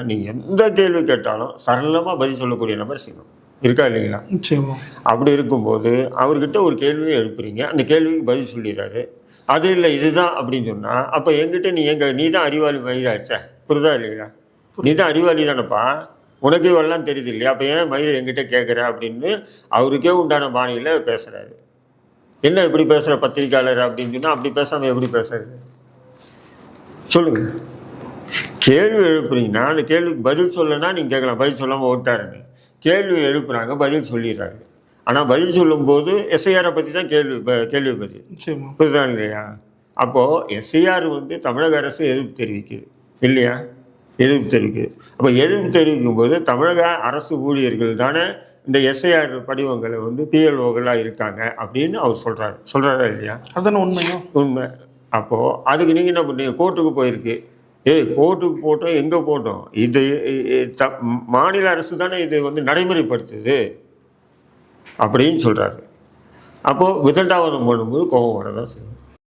நீங்கள் எந்த கேள்வி கேட்டாலும் சரளமாக பதில் சொல்லக்கூடிய நபர் சிங்கம். இருக்கா இல்லைங்களா? அப்படி இருக்கும்போது அவர்கிட்ட ஒரு கேள்வியை எழுப்புறீங்க, அந்த கேள்விக்கு பதில் சொல்லிடுறாரு. அது இல்லை இதுதான் அப்படின்னு சொன்னால் அப்போ என்கிட்ட நீ தான் அறிவாளி மயிலாச்சா? புரிதா இல்லைங்களா? நீ தான் அறிவாளி தானப்பா, உனக்கே எல்லாம் தெரியுது இல்லையா? அப்போ ஏன் மயில் என்கிட்ட கேட்குற அப்படின்னு அவருக்கே உண்டான பாணியில் பேசுகிறாரு. என்ன இப்படி பேசுகிற பத்திரிக்கையாளர் அப்படின்னு சொன்னால் அப்படி பேசாமல் எப்படி பேசுறது சொல்லுங்கள். கேள்வி எழுப்புறீங்கன்னா அந்த கேள்விக்கு பதில் சொல்லனா நீங்கள் கேட்கலாம், பதில் சொல்லாமல் ஓட்டாருன்னு. கேள்வி எழுப்புறாங்க, பதில் சொல்லிடுறாரு. ஆனால் பதில் சொல்லும்போது எஸ்ஐஆரை பற்றி தான் கேள்வி பதில். புரியுதா இல்லையா? அப்போது எஸ்ஐஆர் தமிழக அரசு எதிர்ப்பு தெரிவிக்குது இல்லையா? எதிர்ப்பு தெரிவிக்குது. அப்போ எதிர்ப்பு தெரிவிக்கும் போது தமிழக அரசு ஊழியர்கள் தானே இந்த எஸ்ஐஆர் படிவங்களை பிஎல்ஓக்களாக இருக்காங்க அப்படின்னு அவர் சொல்கிறாரா இல்லையா? அதான உண்மை. அப்போது அதுக்கு நீங்கள் என்ன பண்ணீங்க? கோர்ட்டுக்கு போயிருக்கு. கோர்ட்டுக்கு போட்டோம், எங்கே போட்டோம்? இது மாநில அரசு தானே இது நடைமுறைப்படுத்துது அப்படின்னு சொல்கிறாரு. அப்போது விதண்டாவதம் பண்ணும்போது கோபம் வரதான் செய்யும்.